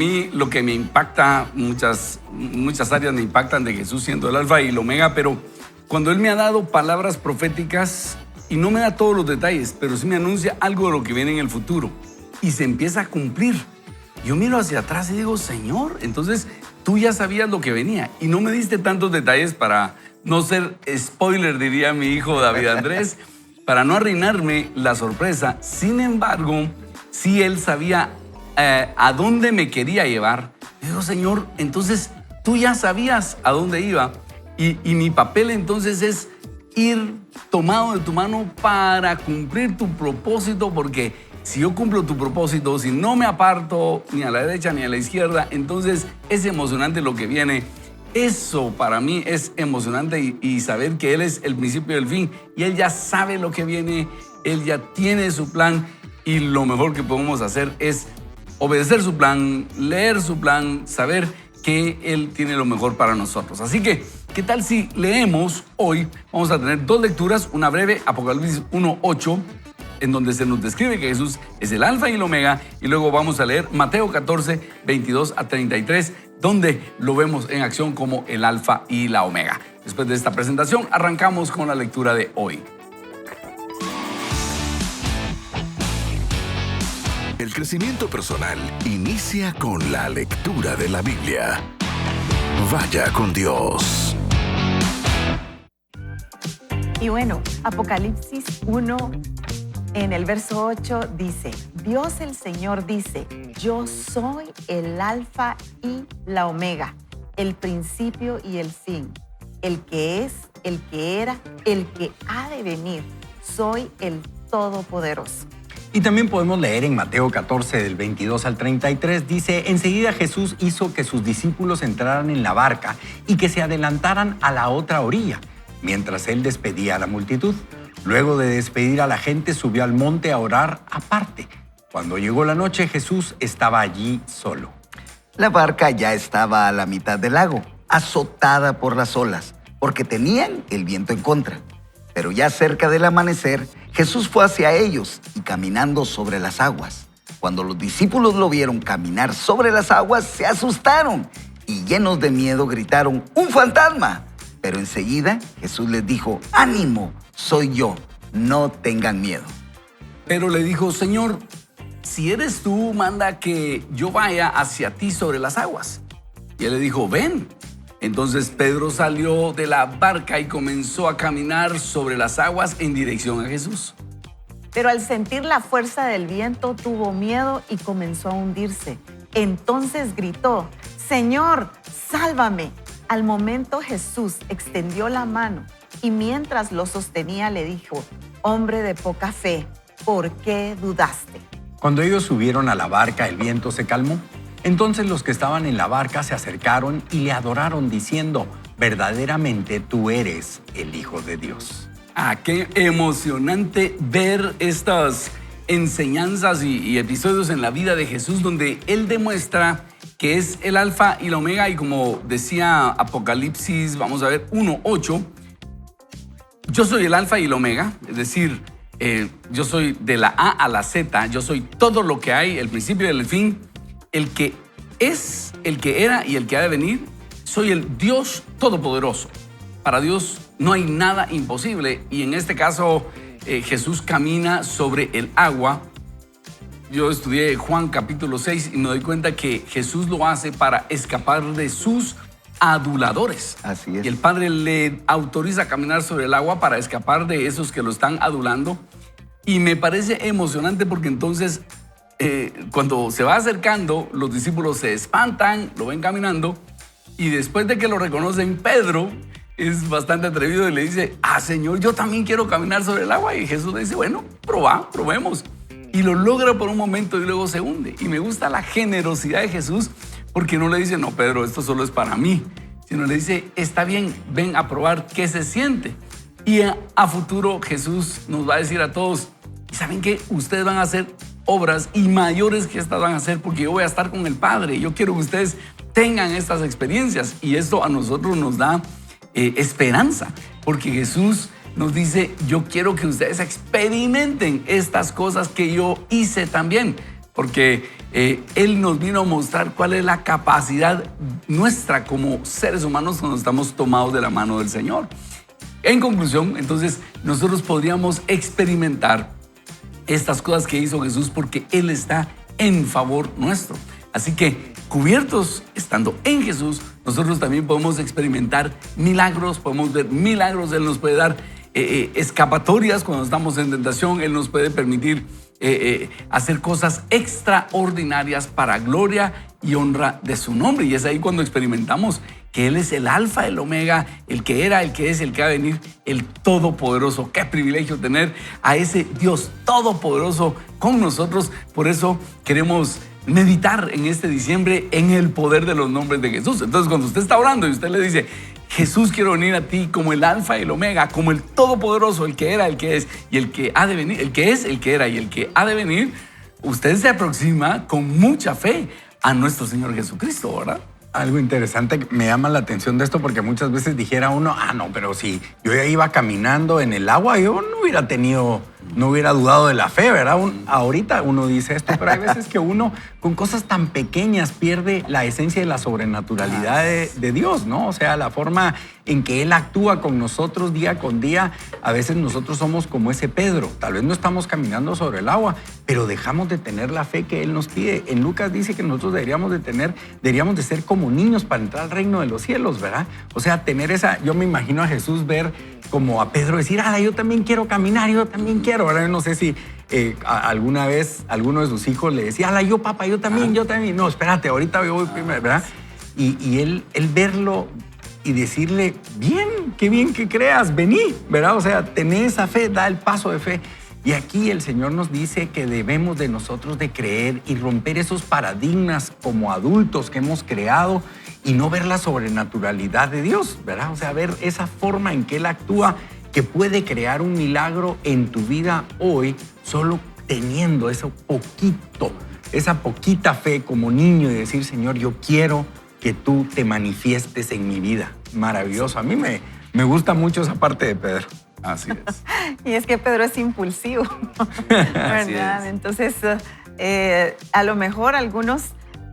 mí lo que me impacta, muchas áreas me impactan de Jesús siendo el alfa y el omega, pero cuando Él me ha dado palabras proféticas y no me da todos los detalles, pero sí me anuncia algo de lo que viene en el futuro y se empieza a cumplir. Yo miro hacia atrás y digo, Señor, entonces tú ya sabías lo que venía y no me diste tantos detalles para no ser spoiler, diría mi hijo David Andrés, para no arruinarme la sorpresa. Sin embargo, sí Él sabía a dónde me quería llevar. Yo digo, Señor, entonces tú ya sabías a dónde iba y mi papel entonces es ir tomado de tu mano para cumplir tu propósito, porque si yo cumplo tu propósito, si no me aparto ni a la derecha ni a la izquierda, entonces es emocionante lo que viene. Eso para mí es emocionante y saber que Él es el principio y el fin y Él ya sabe lo que viene, Él ya tiene su plan y lo mejor que podemos hacer es obedecer su plan, leer su plan, saber que Él tiene lo mejor para nosotros. Así que, ¿qué tal si leemos hoy? Vamos a tener dos lecturas, una breve, Apocalipsis 1:8, en donde se nos describe que Jesús es el alfa y el omega, y luego vamos a leer Mateo 14, 22 a 33, donde lo vemos en acción como el alfa y la omega. Después de esta presentación, arrancamos con la lectura de hoy. El crecimiento personal inicia con la lectura de la Biblia. Vaya con Dios. Y bueno, Apocalipsis 1, en el verso 8 dice, Dios el Señor dice, yo soy el alfa y la omega, el principio y el fin, el que es, el que era, el que ha de venir, soy el Todopoderoso. Y también podemos leer en Mateo 14, del 22 al 33, dice, enseguida Jesús hizo que sus discípulos entraran en la barca y que se adelantaran a la otra orilla, mientras Él despedía a la multitud. Luego de despedir a la gente, subió al monte a orar aparte. Cuando llegó la noche, Jesús estaba allí solo. La barca ya estaba a la mitad del lago, azotada por las olas, porque tenían el viento en contra. Pero ya cerca del amanecer, Jesús fue hacia ellos y caminando sobre las aguas. Cuando los discípulos lo vieron caminar sobre las aguas, se asustaron y llenos de miedo gritaron, ¡un fantasma! Pero enseguida Jesús les dijo, ánimo, soy yo, no tengan miedo. Pero le dijo, Señor, si eres tú, manda que yo vaya hacia ti sobre las aguas. Y Él le dijo, ven. Entonces Pedro salió de la barca y comenzó a caminar sobre las aguas en dirección a Jesús. Pero al sentir la fuerza del viento tuvo miedo y comenzó a hundirse. Entonces gritó, Señor, sálvame. Al momento Jesús extendió la mano y mientras lo sostenía le dijo, hombre de poca fe, ¿por qué dudaste? Cuando ellos subieron a la barca, el viento se calmó. Entonces los que estaban en la barca se acercaron y le adoraron diciendo, verdaderamente tú eres el Hijo de Dios. Qué emocionante ver estas enseñanzas y episodios en la vida de Jesús donde Él demuestra que es el alfa y la omega, y como decía Apocalipsis, vamos a ver, 1:8, yo soy el alfa y el omega, es decir, yo soy de la A a la Z, yo soy todo lo que hay, el principio y el fin, el que es, el que era y el que ha de venir, soy el Dios Todopoderoso. Para Dios no hay nada imposible, y en este caso Jesús camina sobre el agua. Yo estudié Juan capítulo 6 y me doy cuenta que Jesús lo hace para escapar de sus aduladores. Así es. Y el Padre le autoriza a caminar sobre el agua para escapar de esos que lo están adulando. Y me parece emocionante porque entonces cuando se va acercando, los discípulos se espantan, lo ven caminando, y después de que lo reconocen, Pedro es bastante atrevido y le dice, Señor, yo también quiero caminar sobre el agua. Y Jesús le dice, bueno, probemos. Y lo logra por un momento y luego se hunde. Y me gusta la generosidad de Jesús porque no le dice, no, Pedro, esto solo es para mí, sino le dice, está bien, ven a probar qué se siente. Y a futuro Jesús nos va a decir a todos, ¿saben qué? Ustedes van a hacer obras y mayores que estas van a hacer porque yo voy a estar con el Padre. Yo quiero que ustedes tengan estas experiencias, y esto a nosotros nos da esperanza, porque Jesús nos dice, yo quiero que ustedes experimenten estas cosas que yo hice también. porque Él nos vino a mostrar cuál es la capacidad nuestra como seres humanos cuando estamos tomados de la mano del Señor. En conclusión, entonces, nosotros podríamos experimentar estas cosas que hizo Jesús porque Él está en favor nuestro. Así que, cubiertos estando en Jesús, nosotros también podemos experimentar milagros, podemos ver milagros. Él nos puede dar escapatorias cuando estamos en tentación. Él nos puede permitir hacer cosas extraordinarias para gloria y honra de su nombre. Y es ahí cuando experimentamos que Él es el alfa, el omega, el que era, el que es, el que va a venir, el todopoderoso. Qué privilegio tener a ese Dios todopoderoso con nosotros. Por eso queremos meditar en este diciembre en el poder de los nombres de Jesús. Entonces, cuando usted está orando y usted le dice: Jesús, quiero venir a ti como el alfa y el omega, como el todopoderoso, el que era, el que es y el que ha de venir, el que es, el que era y el que ha de venir, usted se aproxima con mucha fe a nuestro Señor Jesucristo, ¿verdad? Algo interesante que me llama la atención de esto, porque muchas veces dijera uno: no, pero si yo ya iba caminando en el agua, yo no hubiera dudado de la fe, ¿verdad? Ahorita uno dice esto, pero hay veces que uno con cosas tan pequeñas pierde la esencia de la sobrenaturalidad de Dios, ¿no? O sea, la forma en que Él actúa con nosotros día con día. A veces nosotros somos como ese Pedro. Tal vez no estamos caminando sobre el agua, pero dejamos de tener la fe que Él nos pide. En Lucas dice que nosotros deberíamos de ser como niños para entrar al reino de los cielos, ¿verdad? O sea, yo me imagino a Jesús ver como a Pedro decir: yo también quiero caminar, yo también quiero, ¿verdad? Yo no sé si alguna vez alguno de sus hijos le decía: yo papá, yo también. No, espérate, ahorita yo voy primero, ¿verdad? Y él verlo y decirle: qué bien que creas, vení, ¿verdad? O sea, tener esa fe, da el paso de fe. Y aquí el Señor nos dice que debemos de nosotros de creer y romper esos paradigmas como adultos que hemos creado y no ver la sobrenaturalidad de Dios, ¿verdad? O sea, ver esa forma en que Él actúa, que puede crear un milagro en tu vida hoy solo teniendo esa poquita fe como niño y decir: Señor, yo quiero que tú te manifiestes en mi vida. Maravilloso. A mí me gusta mucho esa parte de Pedro. Así es. Y es que Pedro es impulsivo, Así ¿verdad? es. Entonces, a lo mejor algunos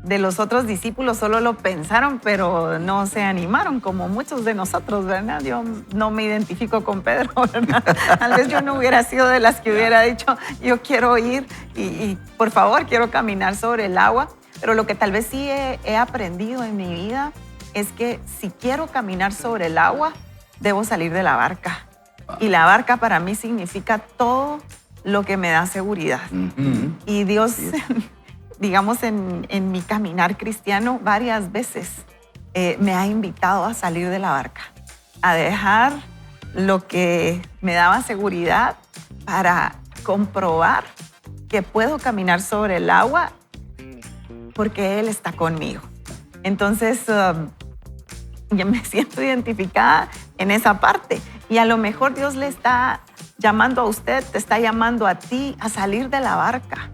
de los otros discípulos solo lo pensaron, pero no se animaron, como muchos de nosotros, ¿verdad? Yo no me identifico con Pedro, ¿verdad? Tal vez yo no hubiera sido de las que hubiera dicho: yo quiero ir y por favor, quiero caminar sobre el agua. Pero lo que tal vez sí he aprendido en mi vida es que si quiero caminar sobre el agua, debo salir de la barca. Y la barca para mí significa todo lo que me da seguridad. Y Dios, digamos, en mi caminar cristiano, varias veces me ha invitado a salir de la barca, a dejar lo que me daba seguridad para comprobar que puedo caminar sobre el agua porque Él está conmigo. Entonces, yo me siento identificada en esa parte. Y a lo mejor Dios le está llamando a usted, te está llamando a ti a salir de la barca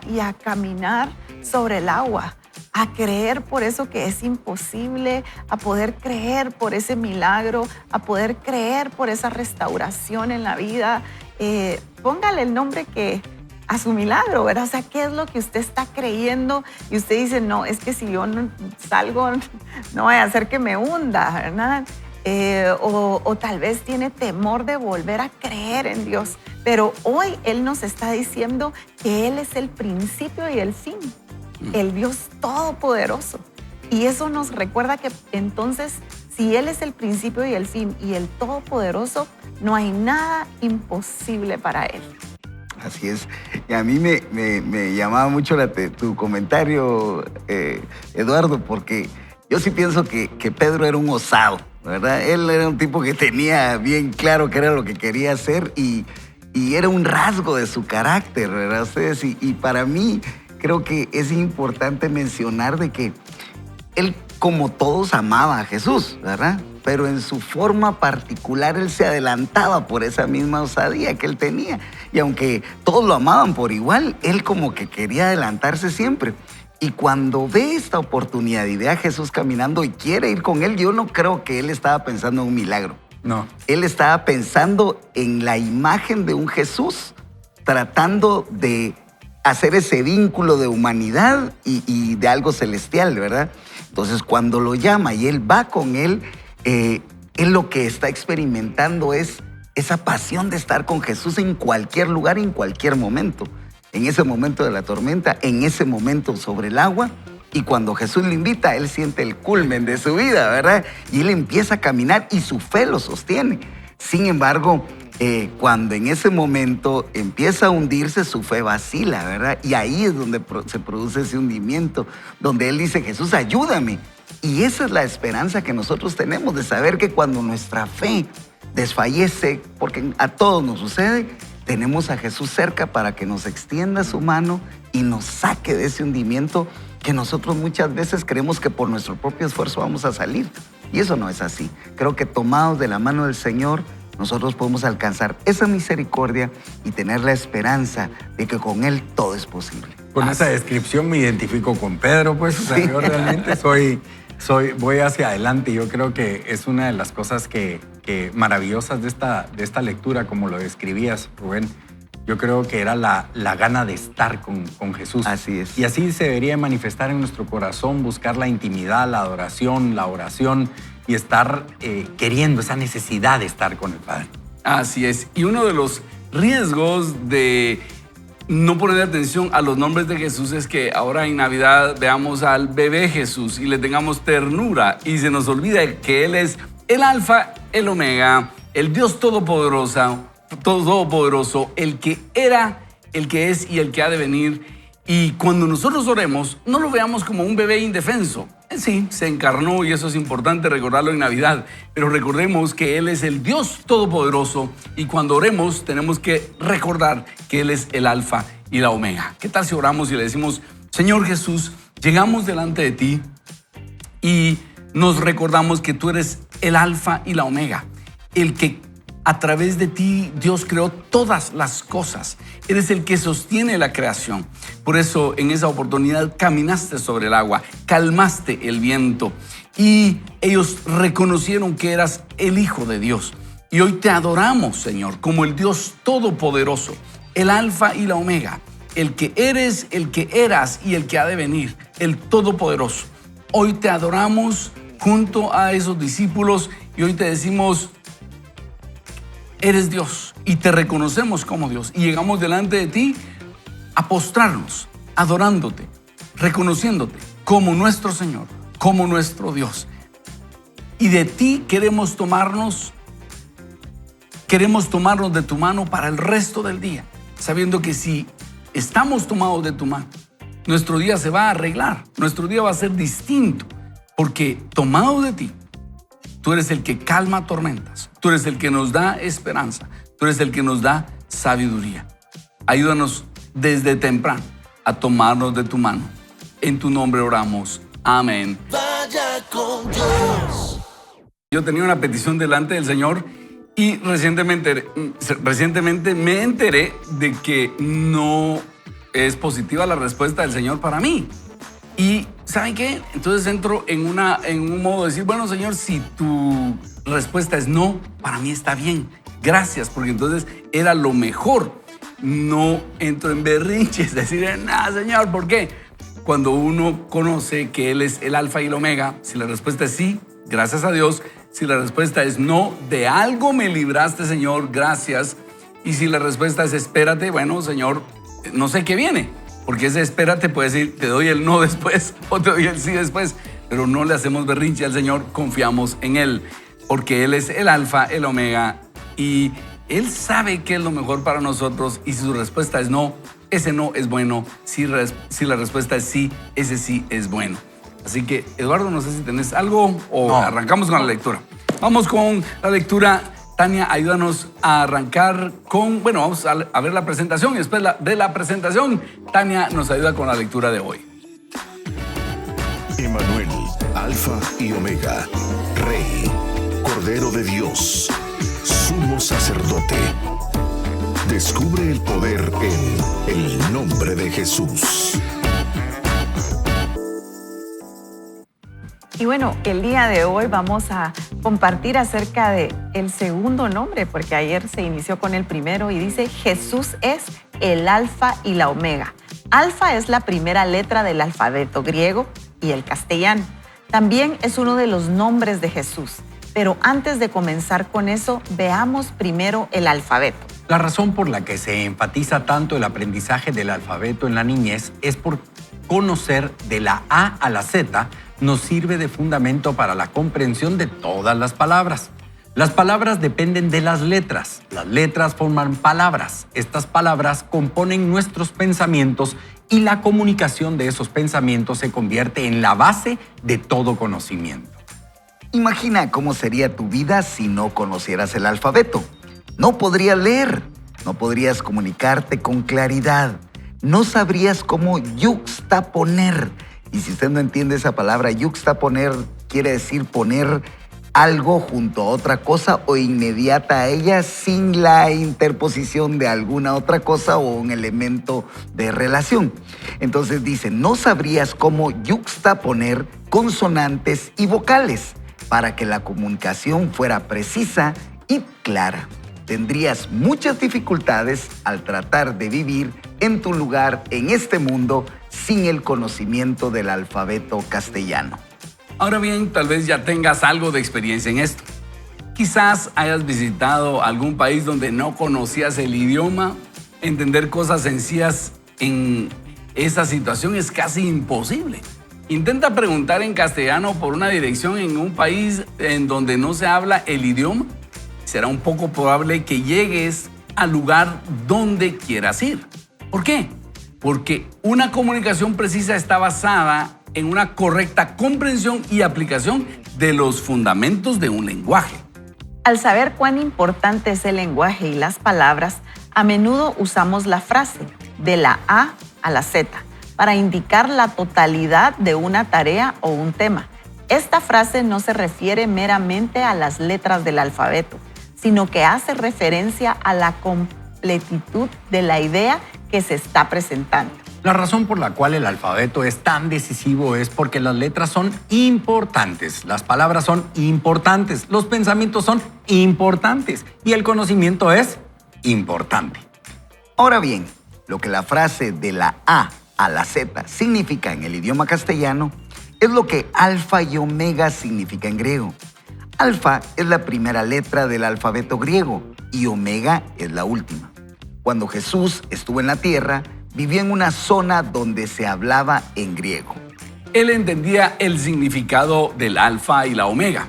y a caminar sobre el agua, a creer por eso que es imposible, a poder creer por ese milagro, a poder creer por esa restauración en la vida. Póngale el nombre a su milagro, ¿verdad? O sea, ¿qué es lo que usted está creyendo? Y usted dice: no, es que si yo no salgo, no voy a hacer que me hunda, ¿verdad? O tal vez tiene temor de volver a creer en Dios. Pero hoy Él nos está diciendo que Él es el principio y el fin, el Dios todopoderoso. Y eso nos recuerda que entonces, si Él es el principio y el fin y el todopoderoso, no hay nada imposible para Él. Así es. Y a mí me llamaba mucho tu comentario, Eduardo, porque yo sí pienso que Pedro era un osado, ¿verdad? Él era un tipo que tenía bien claro qué era lo que quería hacer y era un rasgo de su carácter, ¿verdad? Ustedes, y para mí creo que es importante mencionar de que él, como todos, amaba a Jesús, ¿verdad? Pero en su forma particular él se adelantaba por esa misma osadía que él tenía. Y aunque todos lo amaban por igual, él como que quería adelantarse siempre. Y cuando ve esta oportunidad y ve a Jesús caminando y quiere ir con él, yo no creo que él estaba pensando en un milagro. No. Él estaba pensando en la imagen de un Jesús tratando de hacer ese vínculo de humanidad y de algo celestial, ¿verdad? Entonces, cuando lo llama y él va con él lo que está experimentando es esa pasión de estar con Jesús en cualquier lugar, en cualquier momento. En ese momento de la tormenta, en ese momento sobre el agua. Y cuando Jesús le invita, él siente el culmen de su vida, ¿verdad? Y él empieza a caminar y su fe lo sostiene. Sin embargo, cuando en ese momento empieza a hundirse, su fe vacila, ¿verdad? Y ahí es donde se produce ese hundimiento, donde él dice, Jesús, ayúdame. Y esa es la esperanza que nosotros tenemos, de saber que cuando nuestra fe desfallece, porque a todos nos sucede, tenemos a Jesús cerca para que nos extienda su mano y nos saque de ese hundimiento que nosotros muchas veces creemos que por nuestro propio esfuerzo vamos a salir. Y eso no es así. Creo que tomados de la mano del Señor, nosotros podemos alcanzar esa misericordia y tener la esperanza de que con Él todo es posible. Con esa descripción me identifico con Pedro, pues. O sea, yo realmente voy hacia adelante. Yo creo que es una de las cosas que maravillosas de esta lectura, como lo describías, Rubén. Yo creo que era la gana de estar con Jesús. Así es. Y así se debería manifestar en nuestro corazón, buscar la intimidad, la adoración, la oración y estar queriendo esa necesidad de estar con el Padre. Así es. Y uno de los riesgos de no poner atención a los nombres de Jesús es que ahora en Navidad veamos al bebé Jesús y le tengamos ternura y se nos olvida que Él es el Alfa, el Omega, el Dios todopoderoso, el que era, el que es y el que ha de venir. Y cuando nosotros oremos, no lo veamos como un bebé indefenso. Sí, se encarnó y eso es importante recordarlo en Navidad, pero recordemos que Él es el Dios todopoderoso y cuando oremos tenemos que recordar que Él es el Alfa y la Omega. ¿Qué tal si oramos y le decimos, Señor Jesús, llegamos delante de ti y nos recordamos que tú eres el Alfa y la Omega, el que a través de ti Dios creó todas las cosas. Eres el que sostiene la creación. Por eso en esa oportunidad caminaste sobre el agua, calmaste el viento y ellos reconocieron que eras el Hijo de Dios. Y hoy te adoramos, Señor, como el Dios todopoderoso, el Alfa y la Omega, el que eres, el que eras y el que ha de venir, el todopoderoso. Hoy te adoramos junto a esos discípulos y hoy te decimos, eres Dios y te reconocemos como Dios y llegamos delante de ti a postrarnos, adorándote, reconociéndote como nuestro Señor, como nuestro Dios. Y de ti queremos tomarnos de tu mano para el resto del día, sabiendo que si estamos tomados de tu mano, nuestro día se va a arreglar, nuestro día va a ser distinto, porque tomados de ti, tú eres el que calma tormentas. Tú eres el que nos da esperanza. Tú eres el que nos da sabiduría. Ayúdanos desde temprano a tomarnos de tu mano. En tu nombre oramos. Amén. Vaya con Dios. Yo tenía una petición delante del Señor y recientemente me enteré de que no es positiva la respuesta del Señor para mí. Y ¿saben qué? Entonces entro en un modo de decir, bueno, Señor, si tu respuesta es no, para mí está bien. Gracias, porque entonces era lo mejor. No entro en berrinches, decir, nada, Señor, ¿por qué? Cuando uno conoce que Él es el Alfa y el Omega, si la respuesta es sí, gracias a Dios. Si la respuesta es no, de algo me libraste, Señor, gracias. Y si la respuesta es espérate, bueno, Señor, no sé qué viene. Porque ese espérate puede decir, te doy el no después o te doy el sí después. Pero no le hacemos berrinche al Señor, confiamos en Él. Porque Él es el Alfa, el Omega. Y Él sabe qué es lo mejor para nosotros. Y si su respuesta es no, ese no es bueno. Si la respuesta es sí, ese sí es bueno. Así que, Eduardo, no sé si tenés algo o arrancamos con la lectura. Vamos con la lectura. Tania, ayúdanos a arrancar con, bueno, vamos a ver la presentación y después de la presentación, Tania nos ayuda con la lectura de hoy. Emmanuel, Alfa y Omega, Rey, Cordero de Dios, Sumo Sacerdote. Descubre el poder en el nombre de Jesús. Y bueno, el día de hoy vamos a compartir acerca de el segundo nombre, porque ayer se inició con el primero y dice, Jesús es el Alfa y la Omega. Alfa es la primera letra del alfabeto griego y el castellano. También es uno de los nombres de Jesús. Pero antes de comenzar con eso, veamos primero el alfabeto. La razón por la que se enfatiza tanto el aprendizaje del alfabeto en la niñez es por conocer de la A a la Z nos sirve de fundamento para la comprensión de todas las palabras. Las palabras dependen de las letras. Las letras forman palabras. Estas palabras componen nuestros pensamientos y la comunicación de esos pensamientos se convierte en la base de todo conocimiento. Imagina cómo sería tu vida si no conocieras el alfabeto. No podrías leer, no podrías comunicarte con claridad, no sabrías cómo yuxtaponer. Y si usted no entiende esa palabra, yuxtaponer quiere decir poner algo junto a otra cosa o inmediata a ella sin la interposición de alguna otra cosa o un elemento de relación. Entonces dice, no sabrías cómo yuxtaponer consonantes y vocales para que la comunicación fuera precisa y clara. Tendrías muchas dificultades al tratar de vivir en tu lugar en este mundo sin el conocimiento del alfabeto castellano. Ahora bien, tal vez ya tengas algo de experiencia en esto. Quizás hayas visitado algún país donde no conocías el idioma. Entender cosas sencillas en esa situación es casi imposible. Intenta preguntar en castellano por una dirección en un país en donde no se habla el idioma. Será un poco probable que llegues al lugar donde quieras ir. ¿Por qué? Porque una comunicación precisa está basada en una correcta comprensión y aplicación de los fundamentos de un lenguaje. Al saber cuán importante es el lenguaje y las palabras, a menudo usamos la frase de la A a la Z para indicar la totalidad de una tarea o un tema. Esta frase no se refiere meramente a las letras del alfabeto, sino que hace referencia a la completitud de la idea que se está presentando. La razón por la cual el alfabeto es tan decisivo es porque las letras son importantes, las palabras son importantes, los pensamientos son importantes y el conocimiento es importante. Ahora bien, lo que la frase de la A a la Z significa en el idioma castellano es lo que alfa y omega significa en griego. Alfa es la primera letra del alfabeto griego y omega es la última. Cuando Jesús estuvo en la tierra, vivió en una zona donde se hablaba en griego. Él entendía el significado del alfa y la omega,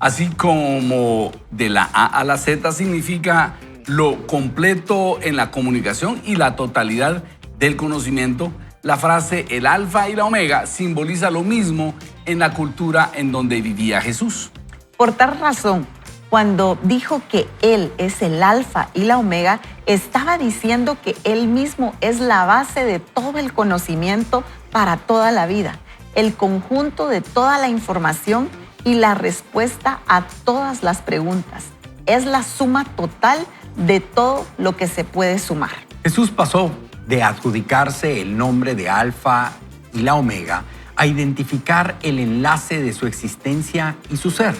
así como de la A a la Z significa lo completo en la comunicación y la totalidad del conocimiento. La frase el alfa y la omega simboliza lo mismo en la cultura en donde vivía Jesús. Por tal razón, cuando dijo que Él es el alfa y la omega, estaba diciendo que Él mismo es la base de todo el conocimiento para toda la vida, el conjunto de toda la información y la respuesta a todas las preguntas. Es la suma total de todo lo que se puede sumar. Jesús pasó de adjudicarse el nombre de Alfa y la Omega a identificar el enlace de su existencia y su ser.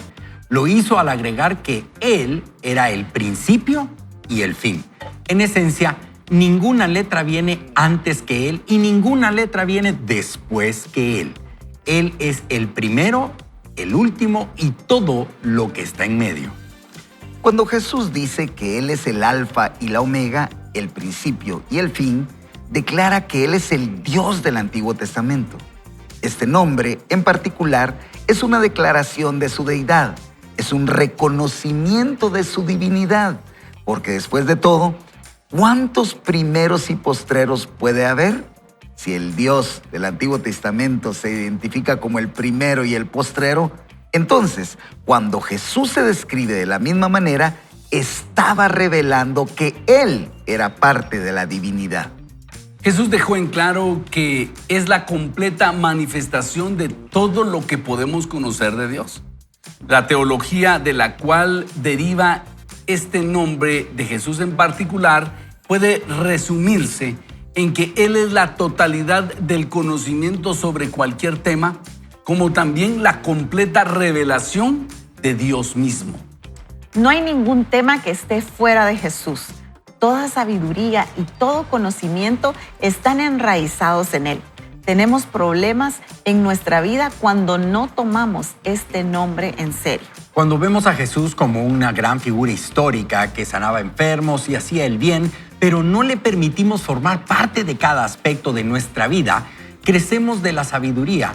Lo hizo al agregar que Él era el principio y el fin. En esencia, ninguna letra viene antes que Él y ninguna letra viene después que Él. Él es el primero, el último y todo lo que está en medio. Cuando Jesús dice que Él es el alfa y la omega, el principio y el fin, declara que Él es el Dios del Antiguo Testamento. Este nombre, en particular, es una declaración de su deidad, es un reconocimiento de su divinidad, porque después de todo, ¿cuántos primeros y postreros puede haber? Si el Dios del Antiguo Testamento se identifica como el primero y el postrero, entonces, cuando Jesús se describe de la misma manera, estaba revelando que Él era parte de la divinidad. Jesús dejó en claro que es la completa manifestación de todo lo que podemos conocer de Dios. La teología de la cual deriva este nombre de Jesús en particular puede resumirse en que Él es la totalidad del conocimiento sobre cualquier tema, como también la completa revelación de Dios mismo. No hay ningún tema que esté fuera de Jesús. toda sabiduría y todo conocimiento están enraizados en Él. Tenemos problemas en nuestra vida cuando no tomamos este nombre en serio. Cuando vemos a Jesús como una gran figura histórica que sanaba enfermos y hacía el bien, pero no le permitimos formar parte de cada aspecto de nuestra vida, carecemos de la sabiduría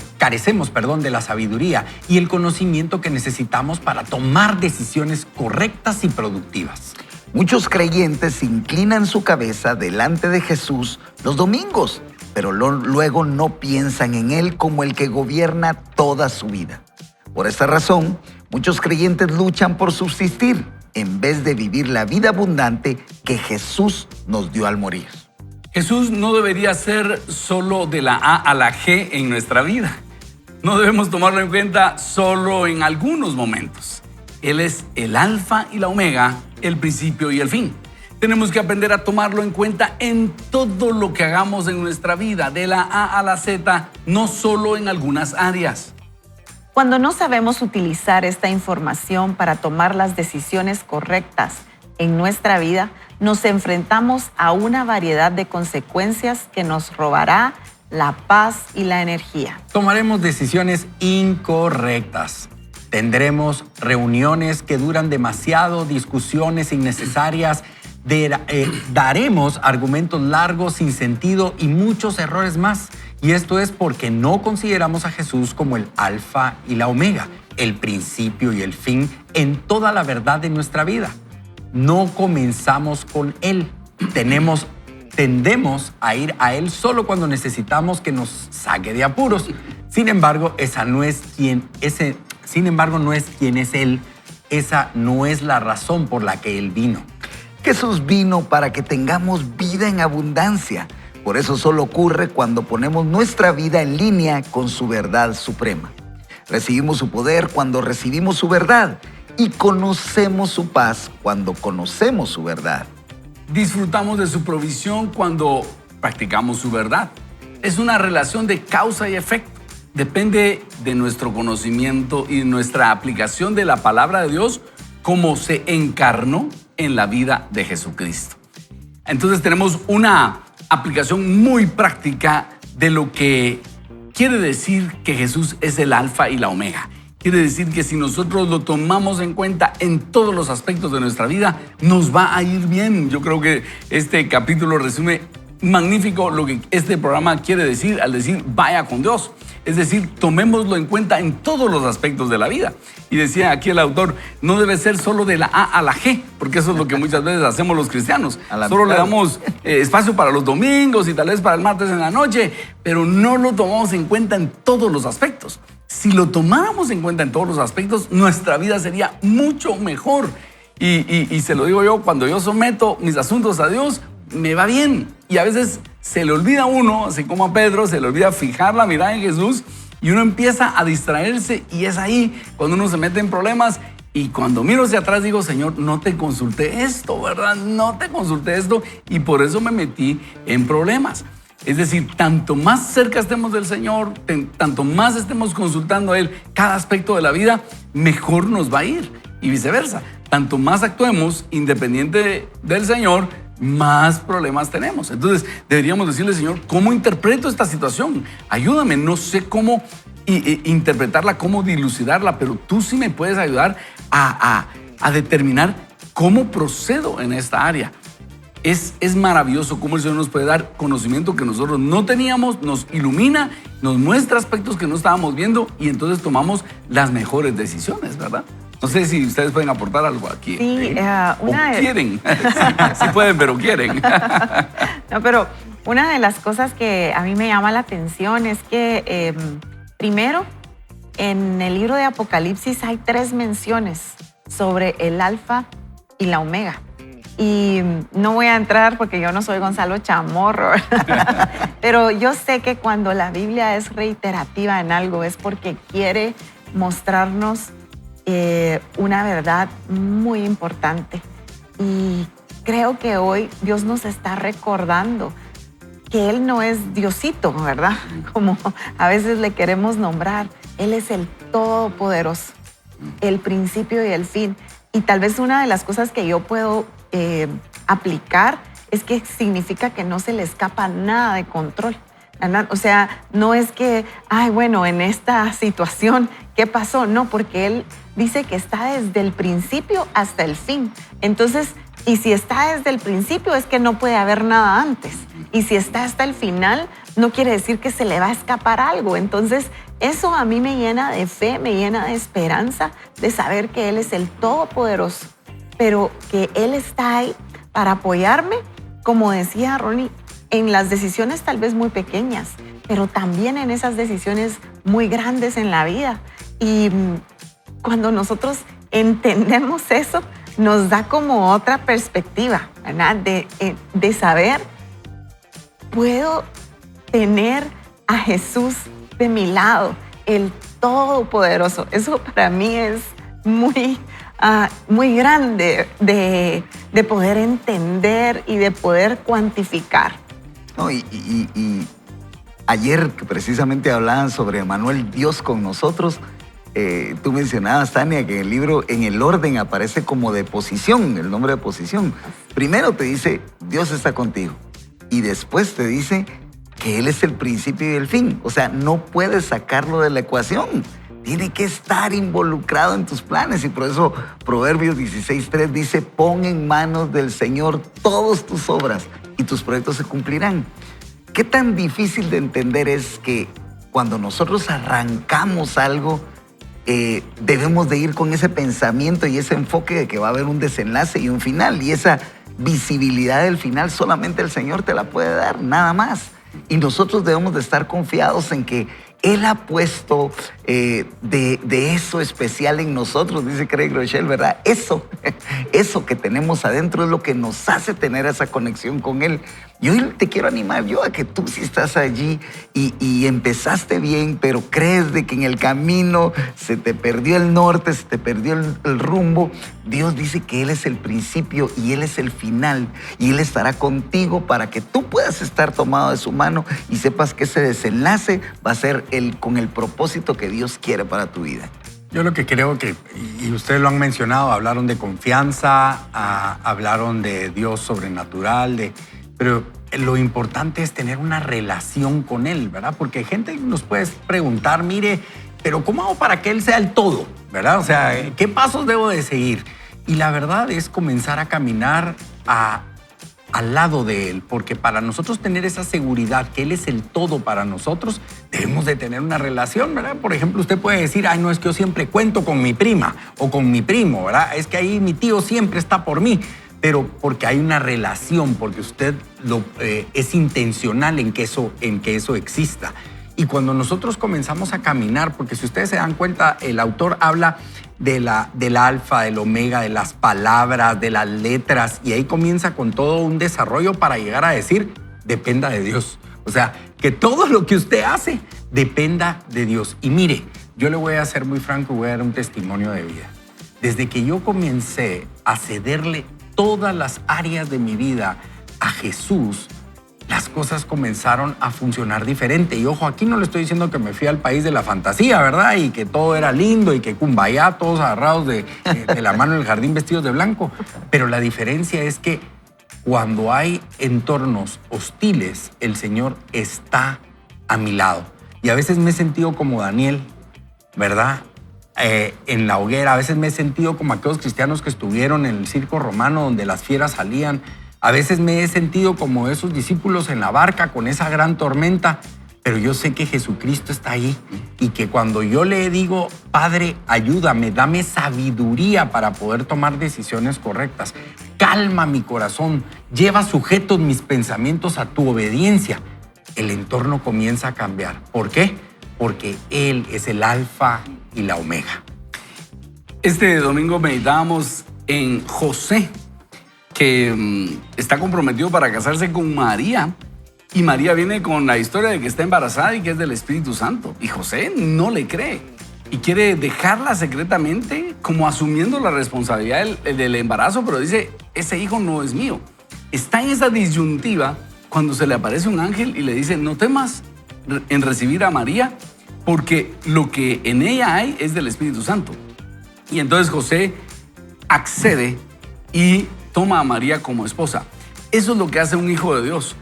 y el conocimiento que necesitamos para tomar decisiones correctas y productivas. Muchos creyentes inclinan su cabeza delante de Jesús los domingos, pero luego no piensan en Él como el que gobierna toda su vida. Por esta razón, muchos creyentes luchan por subsistir en vez de vivir la vida abundante que Jesús nos dio al morir. Jesús no debería ser solo de la A a la G en nuestra vida. No debemos tomarlo en cuenta solo en algunos momentos. Él es el alfa y la omega, el principio y el fin. Tenemos que aprender a tomarlo en cuenta en todo lo que hagamos en nuestra vida, de la A a la Z, no solo en algunas áreas. Cuando no sabemos utilizar esta información para tomar las decisiones correctas en nuestra vida, nos enfrentamos a una variedad de consecuencias que nos robará la paz y la energía. Tomaremos decisiones incorrectas. Tendremos reuniones que duran demasiado, discusiones innecesarias, daremos argumentos largos sin sentido y muchos errores más. Y esto es porque no consideramos a Jesús como el alfa y la omega, el principio y el fin en toda la verdad de nuestra vida. No comenzamos con Él. Tendemos a ir a Él solo cuando necesitamos que nos saque de apuros. Sin embargo, no es quién es Él. Esa no es la razón por la que Él vino. Jesús vino para que tengamos vida en abundancia. Por eso solo ocurre cuando ponemos nuestra vida en línea con su verdad suprema. Recibimos su poder cuando recibimos su verdad y conocemos su paz cuando conocemos su verdad. Disfrutamos de su provisión cuando practicamos su verdad. Es una relación de causa y efecto. Depende de nuestro conocimiento y nuestra aplicación de la palabra de Dios como se encarnó en la vida de Jesucristo. Entonces tenemos una aplicación muy práctica de lo que quiere decir que Jesús es el alfa y la omega. Quiere decir que si nosotros lo tomamos en cuenta en todos los aspectos de nuestra vida, nos va a ir bien. Yo creo que este capítulo resume magnífico lo que este programa quiere decir al decir vaya con Dios. Es decir, tomémoslo en cuenta en todos los aspectos de la vida. Y decía aquí el autor, no debe ser solo de la A a la G, porque eso es lo que muchas veces hacemos los cristianos. Solo le damos espacio para los domingos y tal vez para el martes en la noche, pero no lo tomamos en cuenta en todos los aspectos. Si lo tomáramos en cuenta en todos los aspectos, nuestra vida sería mucho mejor. Y se lo digo yo, cuando yo someto mis asuntos a Dios, me va bien. Y a veces se le olvida a uno, así como a Pedro, se le olvida fijar la mirada en Jesús y uno empieza a distraerse y es ahí cuando uno se mete en problemas. Y cuando miro hacia atrás digo, Señor, no te consulté esto, ¿verdad? No te consulté esto y por eso me metí en problemas. Es decir, tanto más cerca estemos del Señor, tanto más estemos consultando a Él cada aspecto de la vida, mejor nos va a ir. Y viceversa, tanto más actuemos independiente del Señor, más problemas tenemos. Entonces deberíamos decirle, Señor, ¿cómo interpreto esta situación? Ayúdame, no sé cómo interpretarla, cómo dilucidarla, pero tú sí me puedes ayudar a determinar cómo procedo en esta área. Es maravilloso cómo el Señor nos puede dar conocimiento que nosotros no teníamos, nos ilumina, nos muestra aspectos que no estábamos viendo y entonces tomamos las mejores decisiones, ¿verdad? No sé si ustedes pueden aportar algo aquí. Sí, quieren. Sí pueden, pero quieren. No, pero una de las cosas que a mí me llama la atención es que, primero, en el libro de Apocalipsis hay 3 menciones sobre el alfa y la omega. Y no voy a entrar porque yo no soy Gonzalo Chamorro, pero yo sé que cuando la Biblia es reiterativa en algo es porque quiere mostrarnos una verdad muy importante. Y creo que hoy Dios nos está recordando que Él no es Diosito, ¿verdad? Como a veces le queremos nombrar. Él es el Todopoderoso, el principio y el fin. Y tal vez una de las cosas que yo puedo aplicar es que significa que no se le escapa nada de control. O sea, no es que, ay, bueno, en esta situación, ¿qué pasó? No, porque Él dice que está desde el principio hasta el fin. Entonces, y si está desde el principio es que no puede haber nada antes. Y si está hasta el final, no quiere decir que se le va a escapar algo. Entonces, eso a mí me llena de fe, me llena de esperanza, de saber que Él es el Todopoderoso, pero que Él está ahí para apoyarme, como decía Ronnie, en las decisiones tal vez muy pequeñas, pero también en esas decisiones muy grandes en la vida. Y cuando nosotros entendemos eso, nos da como otra perspectiva, ¿verdad? De saber, puedo tener a Jesús de mi lado, el Todopoderoso. Eso para mí es muy grande de poder entender y de poder cuantificar. No, y ayer que precisamente hablaban sobre Emmanuel, Dios con nosotros, tú mencionabas, Tania, que en el libro, en el orden aparece como de posición, el nombre de posición. Primero te dice, Dios está contigo. Y después te dice que Él es el principio y el fin. O sea, no puedes sacarlo de la ecuación. Tiene que estar involucrado en tus planes. Y por eso Proverbios 16:3 dice, pon en manos del Señor todas tus obras y tus proyectos se cumplirán. ¿Qué tan difícil de entender es que cuando nosotros arrancamos algo, debemos de ir con ese pensamiento y ese enfoque de que va a haber un desenlace y un final? Y esa visibilidad del final solamente el Señor te la puede dar, nada más. Y nosotros debemos de estar confiados en que Él ha puesto de eso especial en nosotros, dice Craig Rochelle, ¿verdad? Eso que tenemos adentro es lo que nos hace tener esa conexión con Él. Y hoy te quiero animar yo a que tú si estás allí y empezaste bien, pero crees de que en el camino se te perdió el norte, se te perdió el rumbo. Dios dice que Él es el principio y Él es el final. Y Él estará contigo para que tú puedas estar tomado de su mano y sepas que ese desenlace va a ser con el propósito que Dios quiere para tu vida. Yo lo que creo que, y ustedes lo han mencionado, hablaron de confianza, hablaron de Dios sobrenatural, pero lo importante es tener una relación con Él, ¿verdad? Porque gente nos puede preguntar, mire, pero ¿cómo hago para que Él sea el todo? ¿Verdad? O sea, ¿qué pasos debo de seguir? Y la verdad es comenzar a caminar al lado de Él, porque para nosotros tener esa seguridad que Él es el todo para nosotros, debemos de tener una relación, ¿verdad? Por ejemplo, usted puede decir, ay, no, es que yo siempre cuento con mi prima o con mi primo, ¿verdad? Es que ahí mi tío siempre está por mí. Pero porque hay una relación, porque usted es intencional en que eso exista. Y cuando nosotros comenzamos a caminar, porque si ustedes se dan cuenta, el autor habla del alfa, del omega, de las palabras, de las letras, y ahí comienza con todo un desarrollo para llegar a decir, dependa de Dios. O sea, que todo lo que usted hace dependa de Dios. Y mire, yo le voy a ser muy franco y voy a dar un testimonio de vida. Desde que yo comencé a cederle todas las áreas de mi vida a Jesús, las cosas comenzaron a funcionar diferente. Y ojo, aquí no le estoy diciendo que me fui al país de la fantasía, ¿verdad? Y que todo era lindo y que kumbaya, todos agarrados de la mano en el jardín vestidos de blanco. Pero la diferencia es que cuando hay entornos hostiles, el Señor está a mi lado. Y a veces me he sentido como Daniel, ¿verdad? En la hoguera. A veces me he sentido como aquellos cristianos que estuvieron en el circo romano donde las fieras salían. A veces me he sentido como esos discípulos en la barca con esa gran tormenta. Pero yo sé que Jesucristo está ahí y que cuando yo le digo, Padre, ayúdame, dame sabiduría para poder tomar decisiones correctas, calma mi corazón, lleva sujetos mis pensamientos a tu obediencia, el entorno comienza a cambiar. ¿Por qué? Porque Él es el alfa y la omega. Este domingo meditábamos en José, que está comprometido para casarse con María. Y María viene con la historia de que está embarazada y que es del Espíritu Santo. Y José no le cree y quiere dejarla secretamente, como asumiendo la responsabilidad del embarazo, pero dice, ese hijo no es mío. Está en esa disyuntiva cuando se le aparece un ángel y le dice, no temas en recibir a María, porque lo que en ella hay es del Espíritu Santo. Y entonces José accede y toma a María como esposa. Eso es lo que hace un hijo de Dios.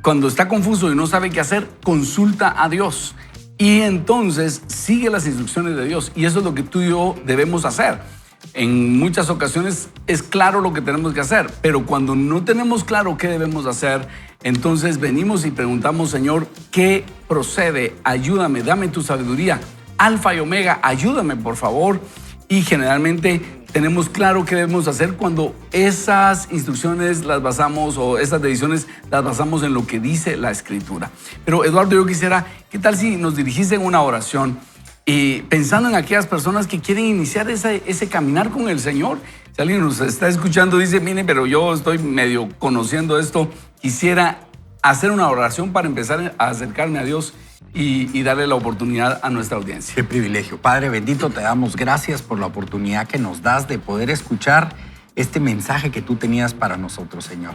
Cuando está confuso y no sabe qué hacer, consulta a Dios. Y entonces sigue las instrucciones de Dios. Y eso es lo que tú y yo debemos hacer. En muchas ocasiones es claro lo que tenemos que hacer, pero cuando no tenemos claro qué debemos hacer, entonces venimos y preguntamos, Señor, ¿qué procede? Ayúdame, dame tu sabiduría. Alfa y Omega, ayúdame, por favor. Y generalmente tenemos claro qué debemos hacer cuando esas instrucciones las basamos o esas decisiones las basamos en lo que dice la Escritura. Pero Eduardo, yo quisiera, ¿qué tal si nos dirigís en una oración? Y pensando en aquellas personas que quieren iniciar ese caminar con el Señor. Si alguien nos está escuchando, dice, mire, pero yo estoy medio conociendo esto, quisiera hacer una oración para empezar a acercarme a Dios y darle la oportunidad a nuestra audiencia. Qué privilegio. Padre bendito, te damos gracias por la oportunidad que nos das de poder escuchar este mensaje que tú tenías para nosotros, Señor.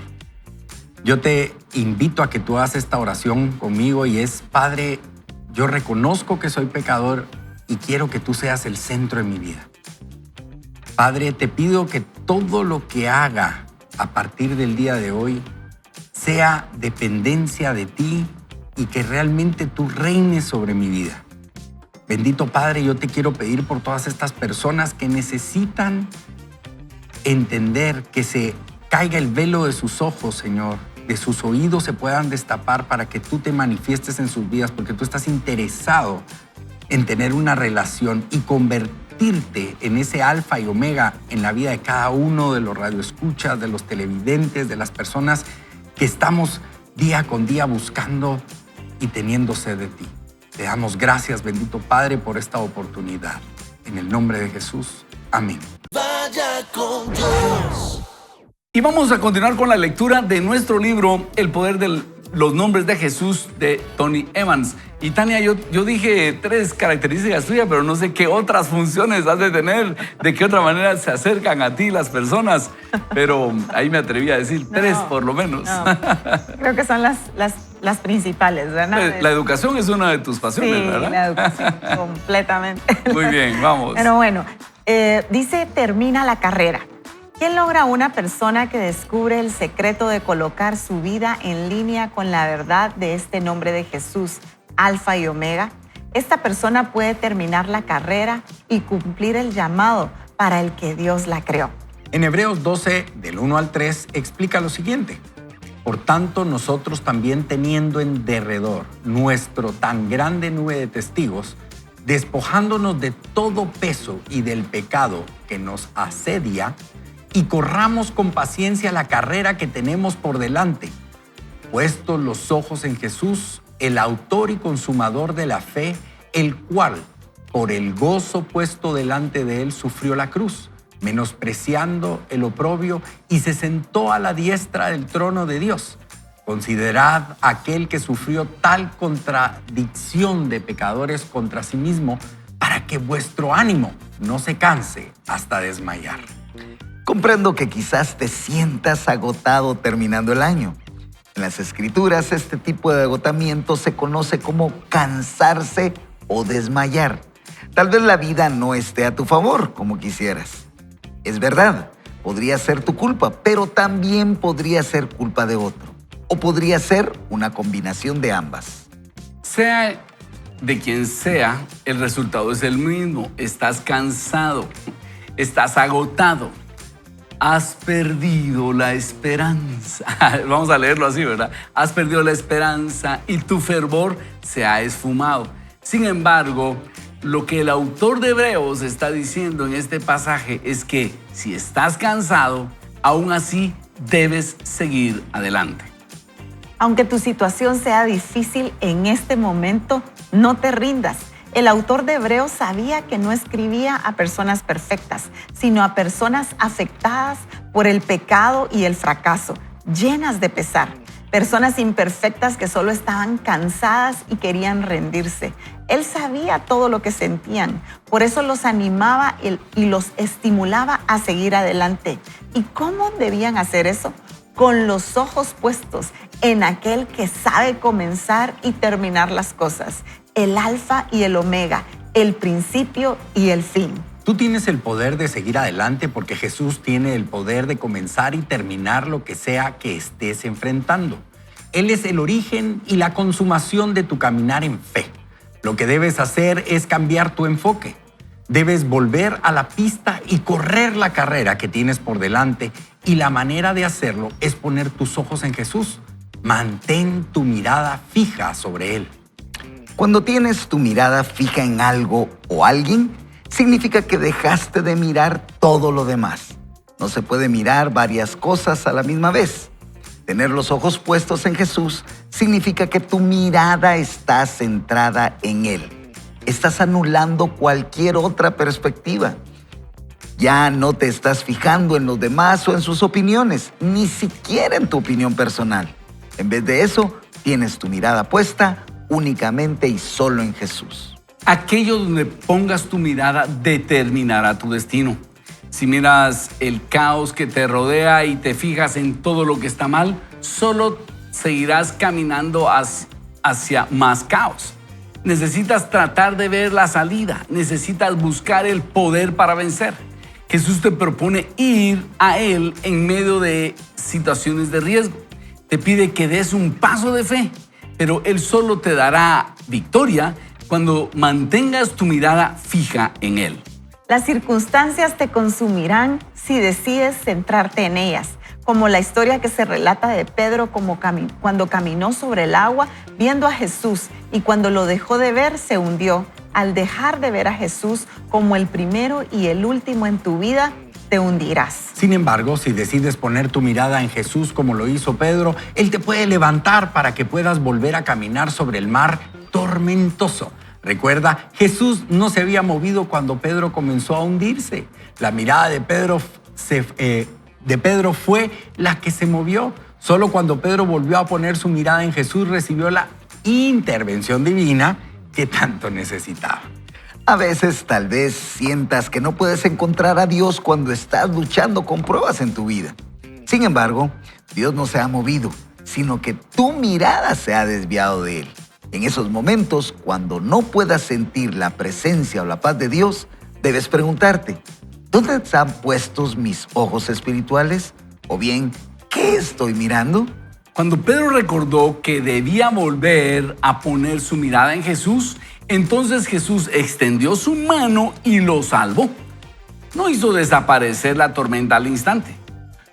Yo te invito a que tú hagas esta oración conmigo y es, Padre, yo reconozco que soy pecador y quiero que tú seas el centro de mi vida. Padre, te pido que todo lo que haga a partir del día de hoy sea dependencia de ti y que realmente tú reines sobre mi vida. Bendito Padre, yo te quiero pedir por todas estas personas que necesitan entender que se caiga el velo de sus ojos, Señor, de sus oídos se puedan destapar para que tú te manifiestes en sus vidas, porque tú estás interesado en tener una relación y convertirte en ese alfa y omega en la vida de cada uno de los radioescuchas, de los televidentes, de las personas que estamos día con día buscando y teniendo sed de ti. Te damos gracias, bendito Padre, por esta oportunidad. En el nombre de Jesús. Amén. Vaya con Dios. Y vamos a continuar con la lectura de nuestro libro, El poder de los nombres de Jesús, de Tony Evans. Y Tania, yo dije 3 características tuyas, pero no sé qué otras funciones has de tener, de qué otra manera se acercan a ti las personas. Pero ahí me atreví a decir 3 por lo menos. No. Creo que son las principales, ¿verdad? La educación es una de tus pasiones, sí, ¿verdad? La educación, completamente. Muy bien, vamos. Pero bueno, dice, termina la carrera. ¿Qué logra una persona que descubre el secreto de colocar su vida en línea con la verdad de este nombre de Jesús, Alfa y Omega? Esta persona puede terminar la carrera y cumplir el llamado para el que Dios la creó. En Hebreos 12, del 1 al 3, explica lo siguiente. Por tanto, nosotros también teniendo en derredor nuestro tan grande nube de testigos, despojándonos de todo peso y del pecado que nos asedia, y corramos con paciencia la carrera que tenemos por delante, puestos los ojos en Jesús, el autor y consumador de la fe, el cual, por el gozo puesto delante de él, sufrió la cruz, menospreciando el oprobio, y se sentó a la diestra del trono de Dios. Considerad aquel que sufrió tal contradicción de pecadores contra sí mismo, para que vuestro ánimo no se canse hasta desmayar. Comprendo que quizás te sientas agotado terminando el año. En las Escrituras, este tipo de agotamiento se conoce como cansarse o desmayar. Tal vez la vida no esté a tu favor como quisieras. Es verdad, podría ser tu culpa, pero también podría ser culpa de otro. O podría ser una combinación de ambas. Sea de quien sea, el resultado es el mismo. Estás cansado, estás agotado. Has perdido la esperanza. Vamos a leerlo así, ¿verdad? Has perdido la esperanza y tu fervor se ha esfumado. Sin embargo, lo que el autor de Hebreos está diciendo en este pasaje es que si estás cansado, aún así debes seguir adelante. Aunque tu situación sea difícil en este momento, no te rindas. El autor de Hebreos sabía que no escribía a personas perfectas, sino a personas afectadas por el pecado y el fracaso, llenas de pesar. Personas imperfectas que solo estaban cansadas y querían rendirse. Él sabía todo lo que sentían, por eso los animaba y los estimulaba a seguir adelante. ¿Y cómo debían hacer eso? Con los ojos puestos en aquel que sabe comenzar y terminar las cosas, el alfa y el omega, el principio y el fin. Tú tienes el poder de seguir adelante porque Jesús tiene el poder de comenzar y terminar lo que sea que estés enfrentando. Él es el origen y la consumación de tu caminar en fe. Lo que debes hacer es cambiar tu enfoque. Debes volver a la pista y correr la carrera que tienes por delante, y la manera de hacerlo es poner tus ojos en Jesús. Mantén tu mirada fija sobre Él. Cuando tienes tu mirada fija en algo o alguien, significa que dejaste de mirar todo lo demás. No se puede mirar varias cosas a la misma vez. Tener los ojos puestos en Jesús significa que tu mirada está centrada en Él. Estás anulando cualquier otra perspectiva. Ya no te estás fijando en los demás o en sus opiniones, ni siquiera en tu opinión personal. En vez de eso, tienes tu mirada puesta únicamente y solo en Jesús. Aquello donde pongas tu mirada determinará tu destino. Si miras el caos que te rodea y te fijas en todo lo que está mal, solo seguirás caminando hacia más caos. Necesitas tratar de ver la salida, necesitas buscar el poder para vencer. Jesús te propone ir a Él en medio de situaciones de riesgo. Te pide que des un paso de fe, pero Él solo te dará victoria cuando mantengas tu mirada fija en Él. Las circunstancias te consumirán si decides centrarte en ellas, como la historia que se relata de Pedro cuando caminó sobre el agua viendo a Jesús, y cuando lo dejó de ver se hundió. Al dejar de ver a Jesús como el primero y el último en tu vida, te hundirás. Sin embargo, si decides poner tu mirada en Jesús como lo hizo Pedro, Él te puede levantar para que puedas volver a caminar sobre el mar tormentoso. Recuerda, Jesús no se había movido cuando Pedro comenzó a hundirse. La mirada de Pedro fue la que se movió. Solo cuando Pedro volvió a poner su mirada en Jesús recibió la intervención divina que tanto necesitaba. A veces tal vez sientas que no puedes encontrar a Dios cuando estás luchando con pruebas en tu vida. Sin embargo, Dios no se ha movido, sino que tu mirada se ha desviado de Él. En esos momentos, cuando no puedas sentir la presencia o la paz de Dios, debes preguntarte, ¿dónde están puestos mis ojos espirituales? O bien, ¿qué estoy mirando? Cuando Pedro recordó que debía volver a poner su mirada en Jesús, entonces Jesús extendió su mano y lo salvó. No hizo desaparecer la tormenta al instante.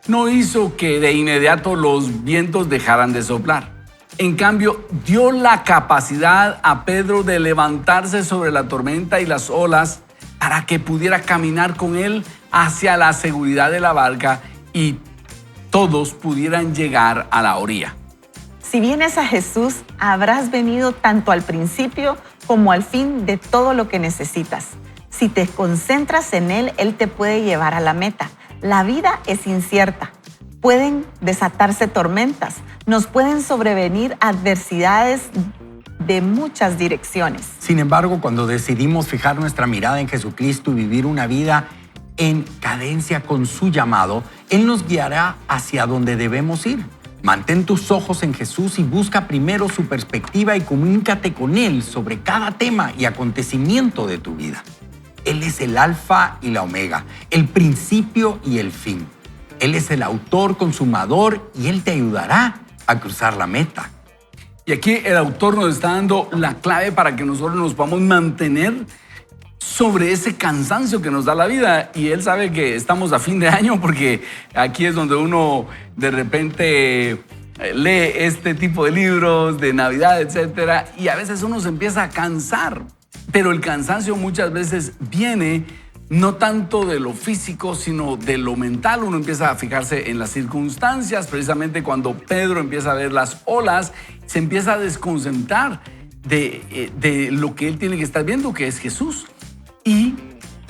No hizo que de inmediato los vientos dejaran de soplar. En cambio, dio la capacidad a Pedro de levantarse sobre la tormenta y las olas para que pudiera caminar con él hacia la seguridad de la barca y todos pudieran llegar a la orilla. Si vienes a Jesús, habrás venido tanto al principio como al fin de todo lo que necesitas. Si te concentras en Él, Él te puede llevar a la meta. La vida es incierta. Pueden desatarse tormentas. Nos pueden sobrevenir adversidades de muchas direcciones. Sin embargo, cuando decidimos fijar nuestra mirada en Jesucristo y vivir una vida en cadencia con su llamado, Él nos guiará hacia donde debemos ir. Mantén tus ojos en Jesús y busca primero su perspectiva y comunícate con Él sobre cada tema y acontecimiento de tu vida. Él es el alfa y la omega, el principio y el fin. Él es el autor consumador y Él te ayudará a cruzar la meta. Y aquí el autor nos está dando la clave para que nosotros nos podamos mantener sobre ese cansancio que nos da la vida. Y él sabe que estamos a fin de año porque aquí es donde uno de repente lee este tipo de libros de Navidad, etcétera, y a veces uno se empieza a cansar. Pero el cansancio muchas veces viene no tanto de lo físico, sino de lo mental. Uno empieza a fijarse en las circunstancias. Precisamente cuando Pedro empieza a ver las olas, se empieza a desconcentrar de lo que él tiene que estar viendo, que es Jesús.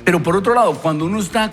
Pero por otro lado, cuando uno está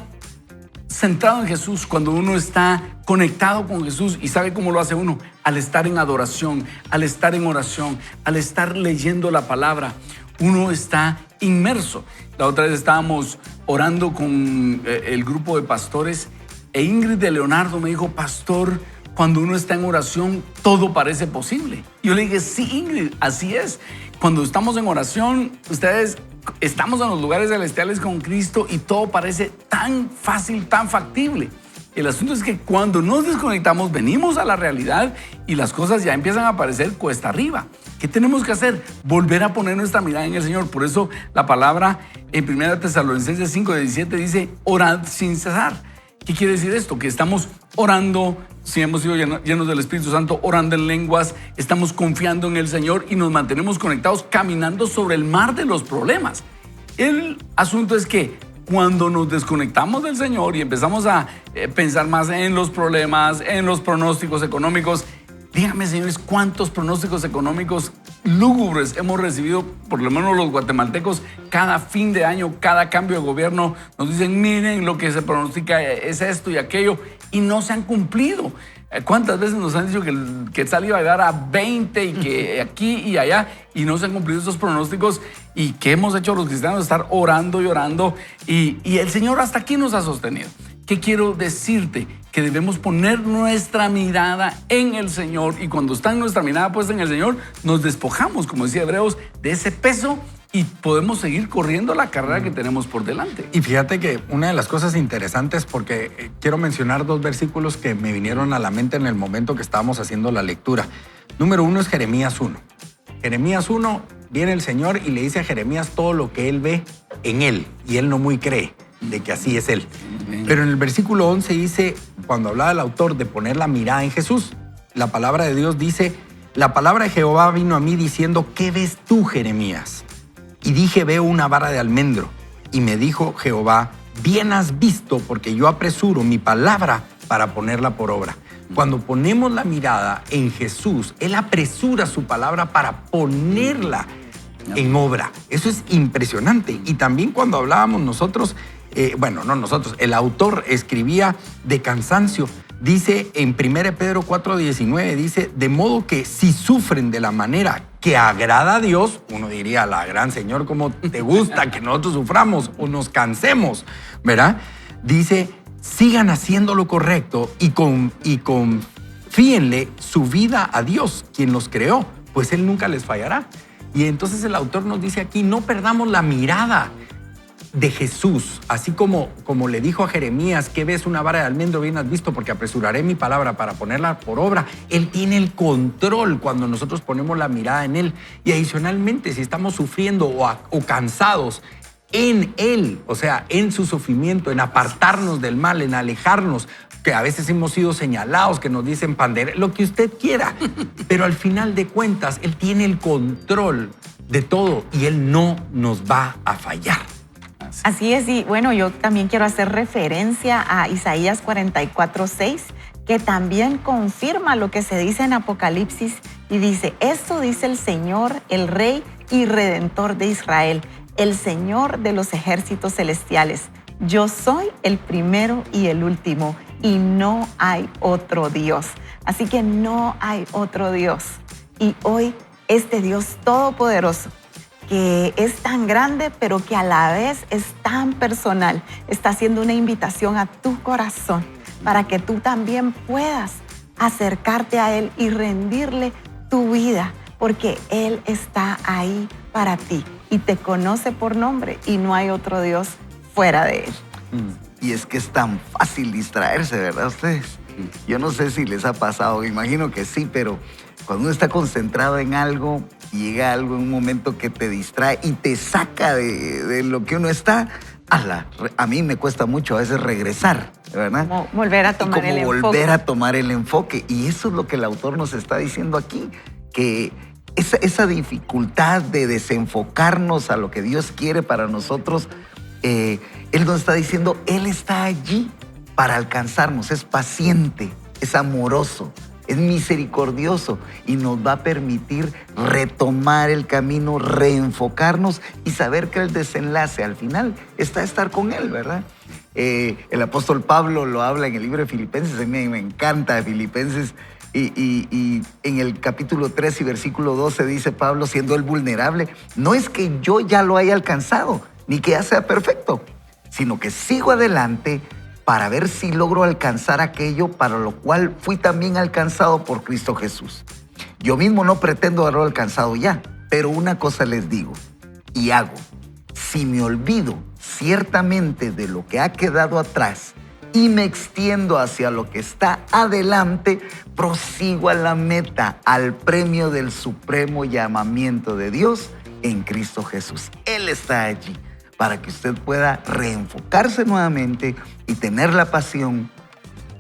centrado en Jesús, cuando uno está conectado con Jesús, y sabe cómo lo hace uno, al estar en adoración, al estar en oración, al estar leyendo la palabra, uno está inmerso. La otra vez estábamos orando con el grupo de pastores e Ingrid de Leonardo me dijo, pastor, cuando uno está en oración, todo parece posible. Y yo le dije, sí, Ingrid, así es. Cuando estamos en oración, ustedes estamos en los lugares celestiales con Cristo y todo parece tan fácil, tan factible. El asunto es que cuando nos desconectamos, venimos a la realidad y las cosas ya empiezan a aparecer cuesta arriba. ¿Qué tenemos que hacer? Volver a poner nuestra mirada en el Señor. Por eso la palabra en 1 Tesalonicenses 5:17 dice, orad sin cesar. ¿Qué quiere decir esto? Que estamos orando, si hemos sido llenos del Espíritu Santo, orando en lenguas, estamos confiando en el Señor y nos mantenemos conectados, caminando sobre el mar de los problemas. El asunto es que cuando nos desconectamos del Señor y empezamos a pensar más en los problemas, en los pronósticos económicos, díganme, señores, ¿cuántos pronósticos económicos lúgubres hemos recibido, por lo menos los guatemaltecos, cada fin de año, cada cambio de gobierno? Nos dicen, miren, lo que se pronostica es esto y aquello, y no se han cumplido. ¿Cuántas veces nos han dicho que el quetzal iba a llegar a 20 y que aquí y allá, y no se han cumplido esos pronósticos? ¿Y qué hemos hecho los cristianos? Estar orando y orando, y el Señor hasta aquí nos ha sostenido. ¿Qué quiero decirte? Que debemos poner nuestra mirada en el Señor, y cuando está nuestra mirada puesta en el Señor, nos despojamos, como decía Hebreos, de ese peso y podemos seguir corriendo la carrera que tenemos por delante. Y fíjate que una de las cosas interesantes, porque quiero mencionar 2 versículos que me vinieron a la mente en el momento que estábamos haciendo la lectura. Número 1 es Jeremías 1. Jeremías 1, viene el Señor y le dice a Jeremías todo lo que él ve en él, y él no muy cree de que así es él. Pero en el versículo 11 dice, cuando hablaba el autor de poner la mirada en Jesús, la palabra de Dios dice, la palabra de Jehová vino a mí diciendo, ¿qué ves tú, Jeremías? Y dije, veo una vara de almendro. Y me dijo Jehová, bien has visto, porque yo apresuro mi palabra para ponerla por obra. Cuando ponemos la mirada en Jesús, Él apresura su palabra para ponerla en obra. Eso es impresionante. Y también cuando hablábamos nosotros, el autor escribía de cansancio. Dice en 1 Pedro 4:19, dice, de modo que si sufren de la manera que agrada a Dios, uno diría, la gran Señor, ¿cómo te gusta que nosotros suframos o nos cansemos? ¿Verdad? Dice, sigan haciendo lo correcto y confíenle su vida a Dios, quien los creó, pues Él nunca les fallará. Y entonces el autor nos dice aquí, no perdamos la mirada de Jesús, así como le dijo a Jeremías, que ves una vara de almendro, bien has visto, porque apresuraré mi palabra para ponerla por obra. Él tiene el control cuando nosotros ponemos la mirada en Él. Y adicionalmente, si estamos sufriendo o cansados, en Él, o sea, en su sufrimiento, en apartarnos del mal, en alejarnos, que a veces hemos sido señalados, que nos dicen lo que usted quiera, pero al final de cuentas, Él tiene el control de todo y Él no nos va a fallar. Así es, y bueno, yo también quiero hacer referencia a Isaías 44:6, que también confirma lo que se dice en Apocalipsis, y dice, esto dice el Señor, el Rey y Redentor de Israel, el Señor de los ejércitos celestiales. Yo soy el primero y el último, y no hay otro Dios. Así que no hay otro Dios. Y hoy este Dios todopoderoso, que es tan grande, pero que a la vez es tan personal, está haciendo una invitación a tu corazón para que tú también puedas acercarte a Él y rendirle tu vida, porque Él está ahí para ti y te conoce por nombre y no hay otro Dios fuera de Él. Y es que es tan fácil distraerse, ¿verdad ustedes? Yo no sé si les ha pasado, imagino que sí, pero cuando uno está concentrado en algo, llega algo en un momento que te distrae y te saca de lo que uno está, a mí me cuesta mucho a veces regresar, ¿verdad? Como volver a tomar el enfoque. Volver a tomar el enfoque. Y eso es lo que el autor nos está diciendo aquí, que esa dificultad de desenfocarnos a lo que Dios quiere para nosotros, Él nos está diciendo, Él está allí para alcanzarnos, es paciente, es amoroso, es misericordioso y nos va a permitir retomar el camino, reenfocarnos y saber que el desenlace al final está estar con Él, ¿verdad? El apóstol Pablo lo habla en el libro de Filipenses, a mí me encanta Filipenses, y en el capítulo 3 y versículo 12 dice Pablo, siendo él vulnerable, no es que yo ya lo haya alcanzado, ni que ya sea perfecto, sino que sigo adelante para ver si logro alcanzar aquello para lo cual fui también alcanzado por Cristo Jesús. Yo mismo no pretendo haberlo alcanzado ya, pero una cosa les digo y hago, Si me olvido ciertamente de lo que ha quedado atrás y me extiendo hacia lo que está adelante, prosigo a la meta, al premio del supremo llamamiento de Dios en Cristo Jesús. Él está allí para que usted pueda reenfocarse nuevamente y tener la pasión,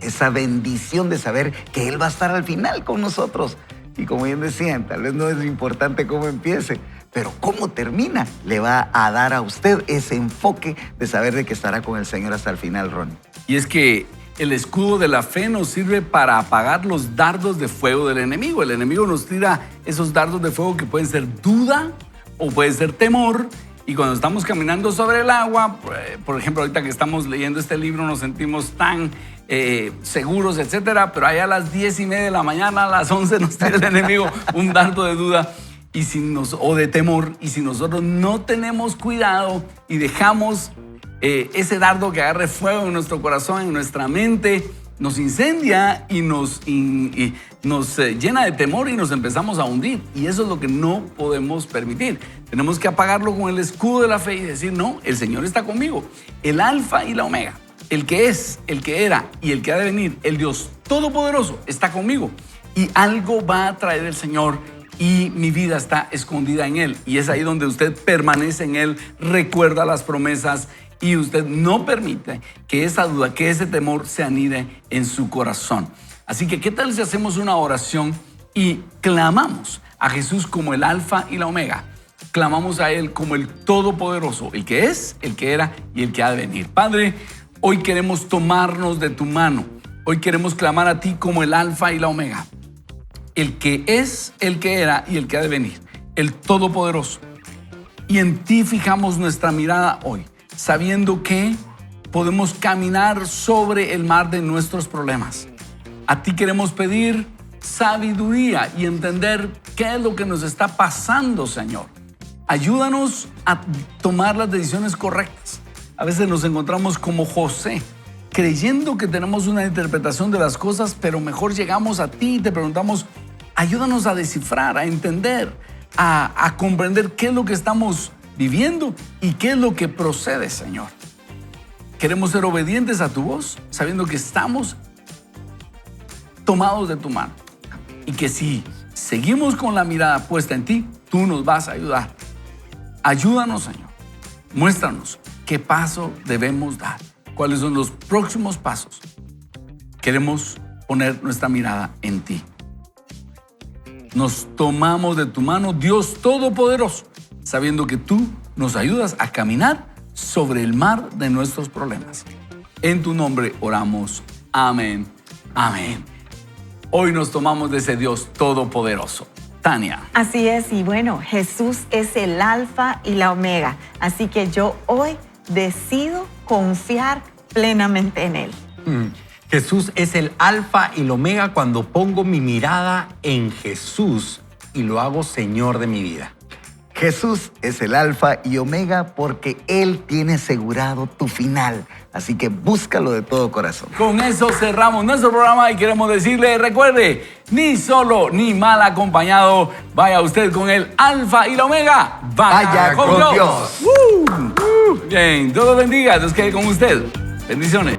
esa bendición de saber que Él va a estar al final con nosotros. Y como bien decían, tal vez no es importante cómo empiece, pero cómo termina le va a dar a usted ese enfoque de saber de que estará con el Señor hasta el final, Ronnie. Y es que el escudo de la fe nos sirve para apagar los dardos de fuego del enemigo. El enemigo nos tira esos dardos de fuego que pueden ser duda o puede ser temor. Y cuando estamos caminando sobre el agua, por ejemplo, ahorita que estamos leyendo este libro nos sentimos tan seguros, etcétera, pero allá a las 10:30 de la mañana, a las 11 nos tira el enemigo un dardo de duda o de temor. Y si nosotros no tenemos cuidado y dejamos ese dardo que agarre fuego en nuestro corazón, en nuestra mente, nos incendia y nos llena de temor y nos empezamos a hundir. Y eso es lo que no podemos permitir. Tenemos que apagarlo con el escudo de la fe y decir, no, el Señor está conmigo. El alfa y la omega, el que es, el que era y el que ha de venir, el Dios Todopoderoso está conmigo. Y algo va a traer el Señor y mi vida está escondida en Él. Y es ahí donde usted permanece en Él, recuerda las promesas y usted no permite que esa duda, que ese temor se anide en su corazón. Así que, ¿qué tal si hacemos una oración y clamamos a Jesús como el alfa y la omega? Clamamos a Él como el Todopoderoso, el que es, el que era y el que ha de venir. Padre, hoy queremos tomarnos de tu mano. Hoy queremos clamar a ti como el alfa y la omega, el que es, el que era y el que ha de venir, el Todopoderoso. Y en ti fijamos nuestra mirada hoy, sabiendo que podemos caminar sobre el mar de nuestros problemas. A ti queremos pedir sabiduría y entender qué es lo que nos está pasando, Señor. Ayúdanos a tomar las decisiones correctas. A veces nos encontramos como José, creyendo que tenemos una interpretación de las cosas, pero mejor llegamos a ti y te preguntamos, ayúdanos a descifrar, a entender, a comprender qué es lo que estamos viviendo y qué es lo que procede, Señor. Queremos ser obedientes a tu voz, sabiendo que estamos tomados de tu mano y que si seguimos con la mirada puesta en ti, tú nos vas a ayudar. Ayúdanos, Señor. Muéstranos qué paso debemos dar, cuáles son los próximos pasos. Queremos poner nuestra mirada en ti. Nos tomamos de tu mano, Dios Todopoderoso, sabiendo que tú nos ayudas a caminar sobre el mar de nuestros problemas. En tu nombre oramos. Amén. Amén. Hoy nos tomamos de ese Dios Todopoderoso. Tania. Así es, y bueno, Jesús es el alfa y la omega. Así que yo hoy decido confiar plenamente en Él. Jesús es el alfa y el omega cuando pongo mi mirada en Jesús y lo hago Señor de mi vida. Jesús es el alfa y omega porque Él tiene asegurado tu final. Así que búscalo de todo corazón. Con eso cerramos nuestro programa y queremos decirle, recuerde, ni solo ni mal acompañado, vaya usted con el alfa y la omega. Vaya con Dios. Bien, Dios lo bendiga, Dios quede con usted. Bendiciones.